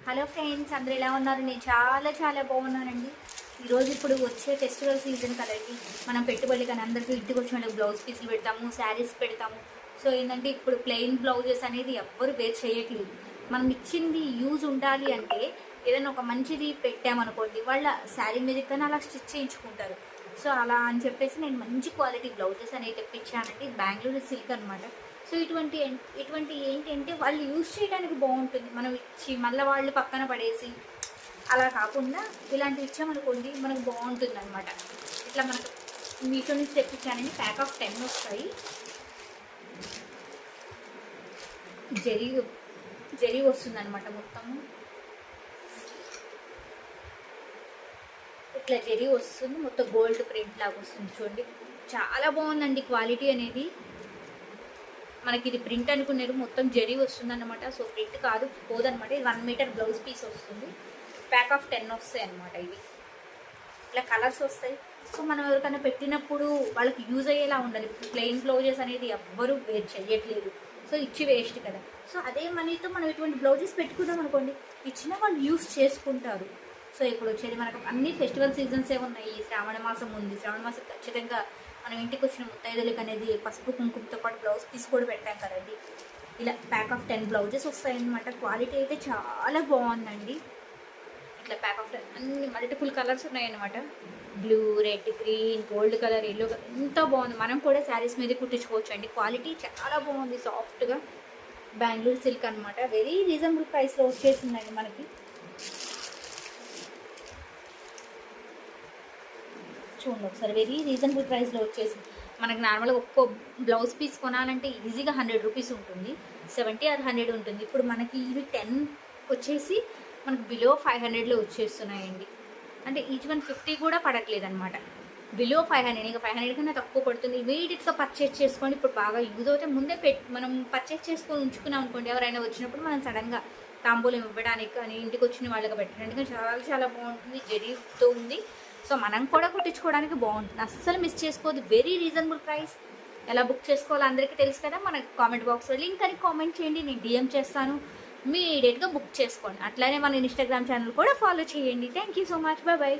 Hello friends, అందరూ ఎలా ఉన్నారు? నేను చాలా చాలా బాగున్నానండి. ఈరోజు ఇప్పుడు వచ్చే ఫెస్టివల్ సీజన్ కదండి. మనం పెట్టుబడి కానీ అందరికీ ఇంటికి వచ్చిన బ్లౌజ్ పీసులు పెడతాము, శారీస్ పెడతాము. సో ఏంటంటే ఇప్పుడు ప్లెయిన్ బ్లౌజెస్ అనేది ఎవ్వరు వేర్ చేయట్లేదు. మనం ఇచ్చింది యూజ్ ఉండాలి అంటే ఏదైనా ఒక మంచిది పెట్టామనుకోండి, వాళ్ళ శారీ మీద కానీ అలా స్టిచ్ చేయించుకుంటారు. సో అలా అని చెప్పేసి నేను మంచి క్వాలిటీ బ్లౌజెస్ అనేవి తెప్పించానండి. బెంగళూరు సిల్క్ అనమాట. సో ఇటువంటి ఏంటంటే వాళ్ళు యూజ్ చేయడానికి బాగుంటుంది. మనం ఇచ్చి మళ్ళీ వాళ్ళు పక్కన పడేసి అలా కాకుండా ఇలాంటివి ఇచ్చామనుకోండి మనకు బాగుంటుంది అనమాట. ఇట్లా మనకు మీషో నుంచి తెప్పించానండి. ప్యాక్ ఆఫ్ 10 వస్తాయి. జరీ వస్తుంది అనమాట. మొత్తము ఇట్లా జరీ వస్తుంది. మొత్తం గోల్డ్ ప్రింట్ లాగా వస్తుంది. చూడండి, చాలా బాగుందండి క్వాలిటీ అనేది. మనకి ఇది ప్రింట్ అనుకునేది మొత్తం జరీ వస్తుంది అనమాట. సో ప్రింట్ కాదు, పోదనమాట. ఇది 1 మీటర్ బ్లౌజ్ పీస్ వస్తుంది. ప్యాక్ ఆఫ్ 10 వస్తాయి అనమాట. ఇవి ఇట్లా కలర్స్ వస్తాయి. సో మనం ఎవరికైనా పెట్టినప్పుడు వాళ్ళకి యూజ్ అయ్యేలా ఉండాలి. ప్లెయిన్ బ్లౌజెస్ అనేది ఎవ్వరూ వేర్ చేయట్లేదు. సో ఇచ్చి వేస్ట్ కదా. సో అదే మనీతో మనం ఇటువంటి బ్లౌజెస్ పెట్టుకుందాం అనుకోండి, ఇచ్చిన వాళ్ళు యూజ్ చేసుకుంటారు. సో ఇప్పుడు వచ్చేది మనకు అన్ని ఫెస్టివల్ సీజన్సే ఉన్నాయి. శ్రావణ మాసం ఉంది. శ్రావణ మాసం ఖచ్చితంగా మనం ఇంటికి వచ్చిన ముత్తైదులకు అనేది పసుపు కుంకుమతో పాటు బ్లౌజ్ పీస్ కూడా పెట్టాం కదండి. ఇలా ప్యాక్ ఆఫ్ 10 బ్లౌజెస్ వస్తాయన్నమాట. క్వాలిటీ అయితే చాలా బాగుందండి. ఇట్లా ప్యాక్ ఆఫ్ 10 అన్ని మల్టిపుల్ కలర్స్ ఉన్నాయన్నమాట. Blue, red, green, gold colour, yellow colour, ఎంత బాగుంది. మనం కూడా శారీస్ మీద కుట్టించుకోవచ్చు అండి. క్వాలిటీ చాలా బాగుంది. సాఫ్ట్గా బెంగళూరు సిల్క్ అనమాట. వెరీ రీజనబుల్ ప్రైస్లో వచ్చేసిందండి మనకి. చూడండి ఒకసారి, వెరీ రీజనబుల్ ప్రైస్లో వచ్చేసింది మనకి. నార్మల్గా ఒక్కో బ్లౌజ్ పీస్ కొనాలంటే ఈజీగా 100 రూపీస్ ఉంటుంది, 70 ఆర్ 100 ఉంటుంది. ఇప్పుడు మనకి ఇవి 10 వచ్చేసి మనకు బిలో 500లో వచ్చేస్తున్నాయండి. అంటే ఈచ్ 150 కూడా పడట్లేదు అనమాట. బిలో 500, ఇంకా 500 కన్నా తక్కువ పడుతుంది. ఇమీడియట్గా పర్చేస్ చేసుకోండి. ఇప్పుడు బాగా యూజ్ అవుతే ముందే మనం పర్చేస్ చేసుకొని ఉంచుకున్నాం అనుకోండి, ఎవరైనా వచ్చినప్పుడు మనం సడన్గా తాంబూలం ఇవ్వడానికి కానీ ఇంటికి వచ్చిన వాళ్ళకి పెట్టడానికి చాలా చాలా బాగుంటుంది. జరీతో ఉంది. సో మనం కూడా కుట్టించుకోవడానికి బాగుంటుంది. అస్సలు మిస్ చేసుకోవద్దు. Very reasonable price. ఎలా బుక్ చేసుకోవాలో అందరికీ తెలుసు కదా. మనకి కామెంట్ బాక్స్లో లింక్ అని కామెంట్ చేయండి, నేను DM చేస్తాను. ఇమీడియట్గా బుక్ చేసుకోండి. అట్లానే మన ఇన్స్టాగ్రామ్ ఛానల్ కూడా ఫాలో చేయండి. Thank you so much. Bye.